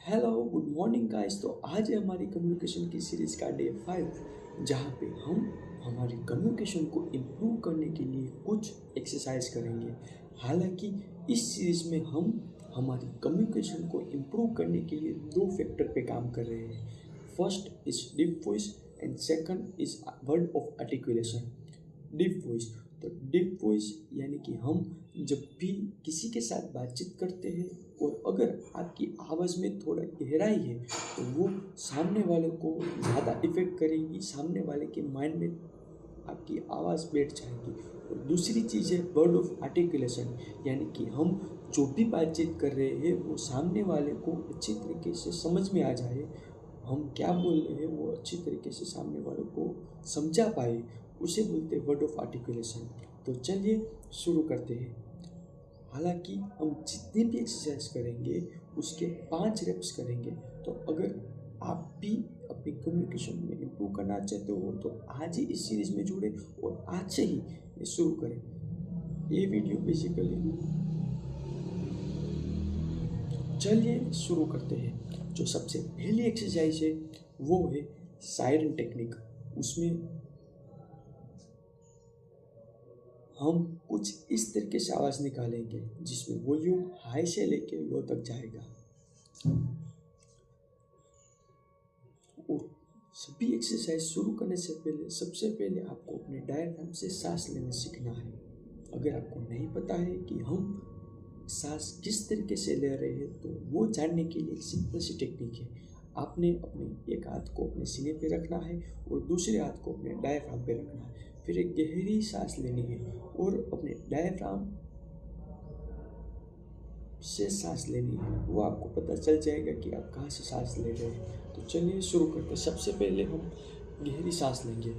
Hello good morning guys. तो आज है हमारी कम्युनिकेशन की सीरीज़ का डे 5, जहाँ पे हम हमारी कम्युनिकेशन को इम्प्रूव करने के लिए कुछ एक्सरसाइज करेंगे। हालांकि इस सीरीज़ में हम हमारी कम्युनिकेशन को इम्प्रूव करने के लिए दो फैक्टर पे काम कर रहे हैं। First is deep voice and second is word of articulation. Deep voice, तो डीप वॉइस यानी कि हम जब भी किसी के साथ बातचीत करते हैं और अगर आपकी आवाज़ में थोड़ा गहराई है तो वो सामने वाले को ज़्यादा इफ़ेक्ट करेगी, सामने वाले के माइंड में आपकी आवाज़ बैठ जाएगी। और दूसरी चीज़ है वर्ड ऑफ आर्टिकुलेशन, यानी कि हम जो भी बातचीत कर रहे हैं वो सामने वाले को अच्छी तरीके से समझ में आ जाए, हम क्या बोल रहे हैं वो अच्छी तरीके से सामने वालों को समझा पाए, उसे बोलते हैं वर्ड ऑफ आर्टिकुलेशन। तो चलिए शुरू करते हैं। हालांकि हम जितनी भी एक्सरसाइज करेंगे उसके 5 रेप्स करेंगे। तो अगर आप भी अपनी कम्युनिकेशन में इम्प्रूव करना चाहते हो तो आज ही इस सीरीज़ में जुड़े और आज से ही ये शुरू करें। ये वीडियो बेसिकली, चलिए शुरू करते हैं। जो सबसे पहली एक्सरसाइज है वो है साइरन टेक्निक। उसमें हम कुछ इस तरीके से आवाज़ निकालेंगे जिसमें वॉल्यूम हाई से लेके लो तक जाएगा। और सभी एक्सरसाइज शुरू करने से पहले सबसे पहले आपको अपने डायफ्राम से सांस लेना सीखना है। अगर आपको नहीं पता है कि हम सांस किस तरीके से ले रहे हैं तो वो जानने के लिए एक सिंपल सी टेक्निक है। आपने अपने एक हाथ को अपने सीने पे रखना है और दूसरे हाथ को अपने डायफ्राम पे रखना है। फिर एक गहरी सांस लेनी है और अपने डायफ्राम से सांस लेनी है। वो आपको पता चल जाएगा कि आप कहाँ से सांस ले रहे हैं। तो चलिए शुरू करते हैं। सबसे पहले हम गहरी सांस लेंगे।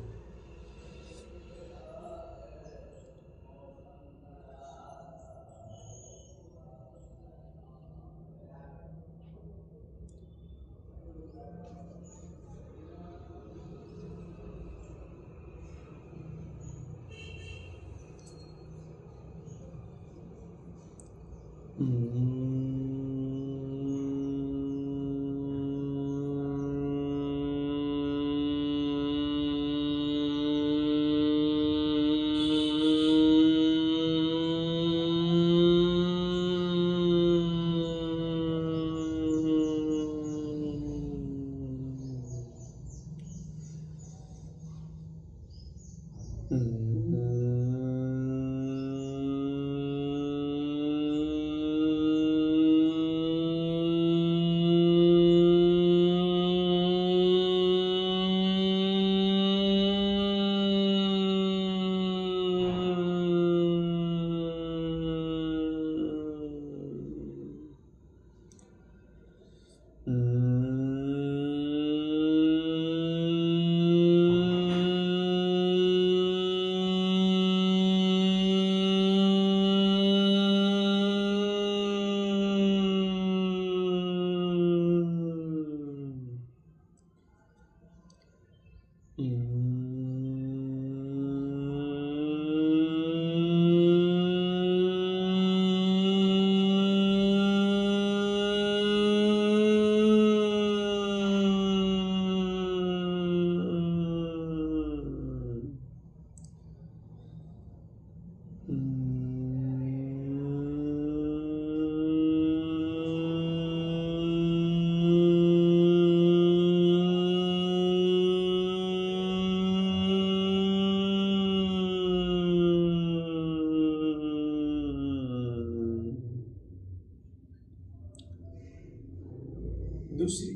दूसरी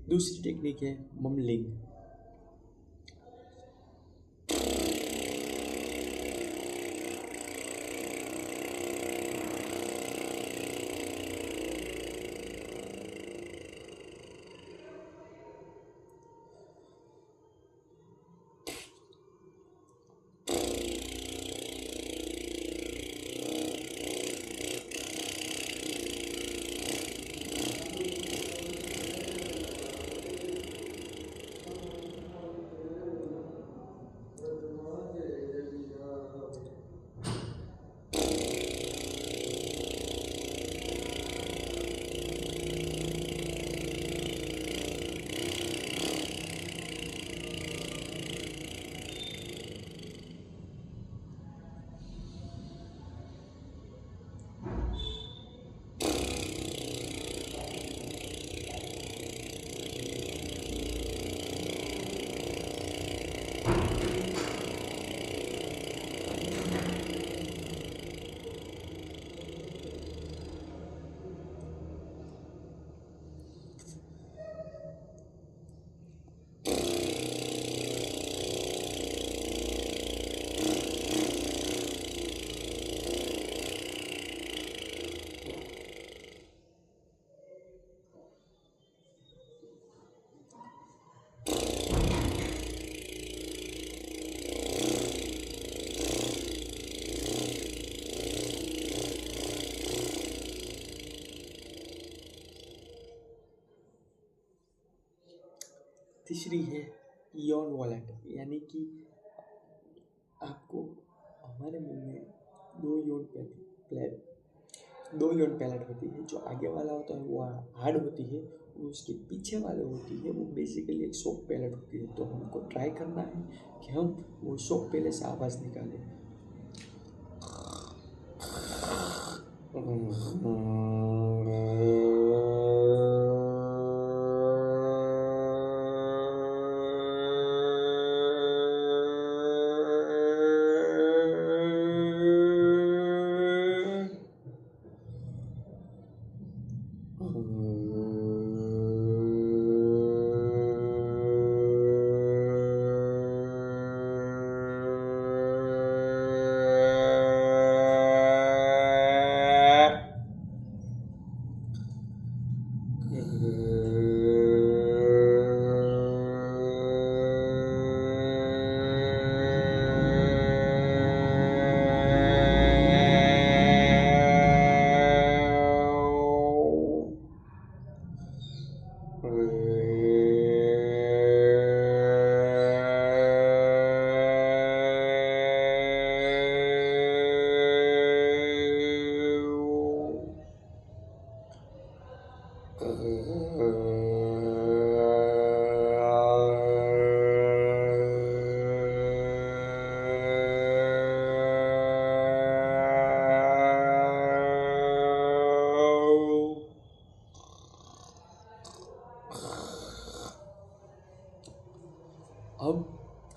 दूसरी टेक्निक है ममलिंग। तीसरी है यॉन वॉलेट, यानी कि आपको हमारे मुंह में दो यॉन पैलेट होती है। जो आगे वाला होता है वो हार्ड होती है, और उसके पीछे वाले होती है वो बेसिकली एक सॉफ्ट पैलेट होती है। तो हमको ट्राई करना है कि हम वो सॉफ्ट पैलेट से आवाज़ निकालें। अब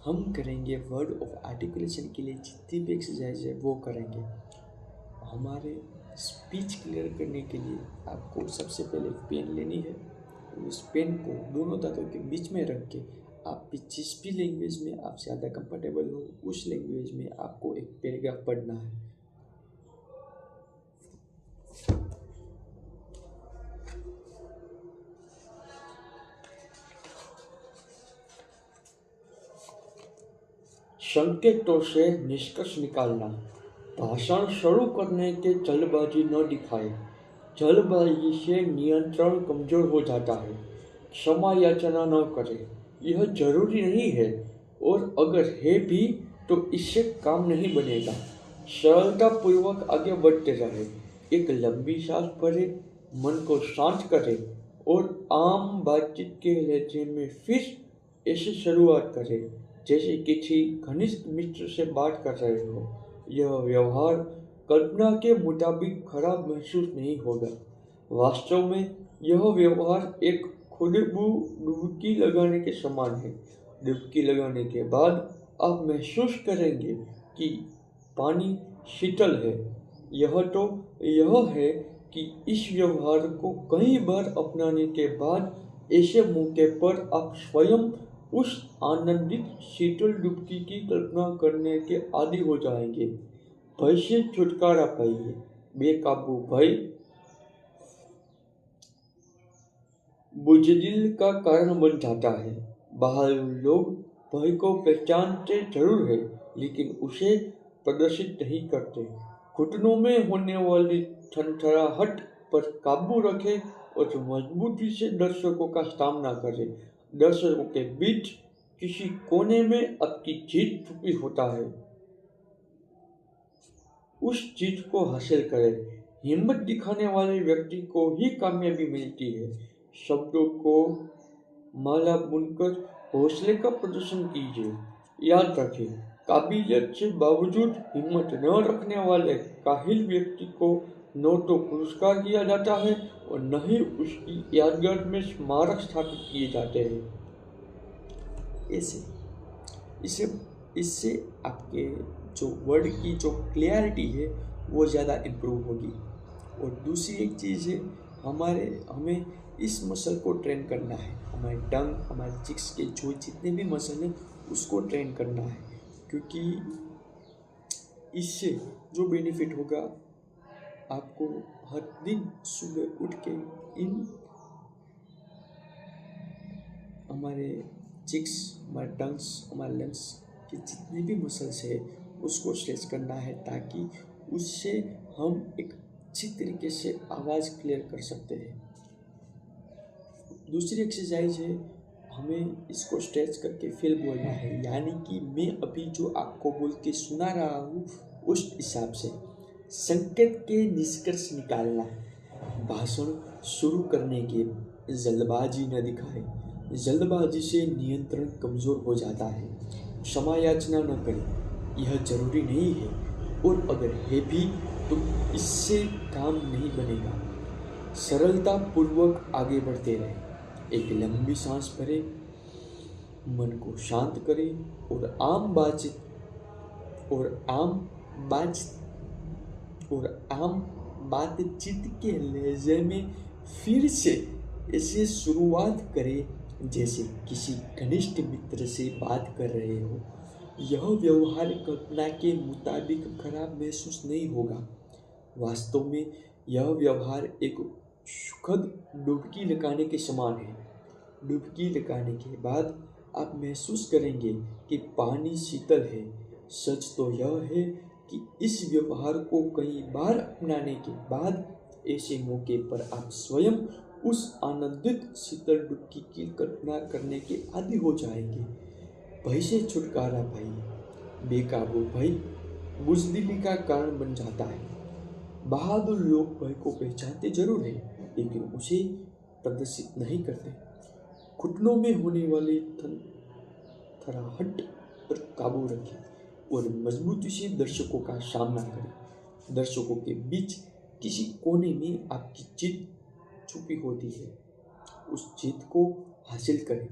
हम करेंगे वर्ड ऑफ आर्टिकुलेशन के लिए जितनी भी एक्सरसाइज है वो करेंगे। हमारे स्पीच क्लियर करने के लिए आपको सबसे पहले पेन लेनी है। उस पेन को दोनों दांतों के बीच में रख के आप जिस भी लैंग्वेज में आप ज़्यादा कंफर्टेबल हो उस लैंग्वेज में आपको एक पैराग्राफ पढ़ना है। संकेतों से निष्कर्ष निकालना। भाषण शुरू करने के जल्दबाजी न दिखाएं। जल्दबाजी से नियंत्रण कमजोर हो जाता है। क्षमा याचना न करें, यह जरूरी नहीं है, और अगर है भी तो इससे काम नहीं बनेगा। सरलतापूर्वक आगे बढ़ते रहें। एक लंबी सांस भरें, मन को शांत करें और आम बातचीत के लहजे में फिर ऐसे शुरुआत करें जैसे किसी घनिष्ठ मित्र से बात कर रहे हो। यह व्यवहार कल्पना के मुताबिक खराब महसूस नहीं होगा। वास्तव में यह व्यवहार एक खुशबू डुबकी लगाने के समान है। डुबकी लगाने के बाद आप महसूस करेंगे कि पानी शीतल है। यह है कि इस व्यवहार को कई बार अपनाने के बाद ऐसे मौके पर आप स्वयं उस आनंदित शीतल डुबकी की कल्पना करने के आदी हो जाएंगे। भय से छुटकारा पाइए। बेकाबू भय बुज़दिल का कारण बन जाता है। बाहरी लोग भय को पहचानते जरूर है, लेकिन उसे प्रदर्शित नहीं करते। घुटनों में होने वाली थरथराहट पर काबू रखें और मजबूती से दर्शकों का सामना करें। दर्शकों के बीच किसी कोने में आपकी जीत छुपी होता है। उस जीत को हासिल करें। हिम्मत दिखाने वाले व्यक्ति को ही कामयाबी मिलती है। शब्दों को माला बुनकर हौसले का प्रदर्शन कीजिए। याद रखें, काबिलियत के बावजूद हिम्मत न रखने वाले काहिल व्यक्ति को न तो पुरस्कार दिया जाता है और न ही उसकी यादगार में स्मारक स्थापित किए जाते हैं। इससे आपके जो वर्ड की जो क्लियरिटी है वो ज़्यादा इम्प्रूव होगी। और दूसरी एक चीज़ है, हमें इस मसल को ट्रेन करना है। हमारे टंग, हमारे चिक्स के जो जितने भी मसल हैं उसको ट्रेन करना है, क्योंकि इससे जो बेनिफिट होगा, आपको हर दिन सुबह उठ के हमारे चिक्स, हमारे टंग्स, हमारे लंग्स के जितने भी मसल्स है उसको स्ट्रेच करना है, ताकि उससे हम एक अच्छी तरीके से आवाज़ क्लियर कर सकते हैं। दूसरी एक्सरसाइज है, हमें इसको स्ट्रेच करके फिर बोलना है, यानी कि मैं अभी जो आपको बोल के सुना रहा हूँ उस हिसाब से संकेत के निष्कर्ष निकालना है। भाषण शुरू करने के जल्दबाजी न दिखाए, जल्दबाजी से नियंत्रण कमजोर हो जाता है। क्षमा याचना न करें, यह जरूरी नहीं है, और अगर है भी तो इससे काम नहीं बनेगा। सरलता पूर्वक आगे बढ़ते रहें, एक लंबी सांस भरें, मन को शांत करें और आम बातचीत के लहजे में फिर से ऐसे शुरुआत करें जैसे किसी घनिष्ठ मित्र से बात कर रहे हो। यह व्यवहार कल्पना के मुताबिक खराब महसूस नहीं होगा। वास्तव में यह व्यवहार एक सुखद डुबकी लगाने के समान है। डुबकी लगाने के बाद आप महसूस करेंगे कि पानी शीतल है। सच तो यह है कि इस व्यवहार को कई बार अपनाने के बाद ऐसे मौके पर आप स्वयं उस आनंदित शीतल डुबकी की कल्पना करने के आदी हो जाएंगे। भय से छुटकारा पाइए। बेकाबू भय बुज़दिली का कारण बन जाता है। बहादुर लोग भय को पहचानते जरूर हैं, लेकिन उसे प्रदर्शित नहीं करते। घुटनों में होने वाली थरथराहट पर काबू रखें और मजबूती से दर्शकों का सामना करें। दर्शकों के बीच किसी कोने में आपकी जीत छुपी होती है, उस जीत को हासिल करें।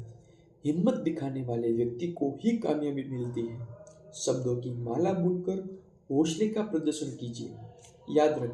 हिम्मत दिखाने वाले व्यक्ति को ही कामयाबी मिलती है। शब्दों की माला बुनकर हौसले का प्रदर्शन कीजिए। याद रखिए,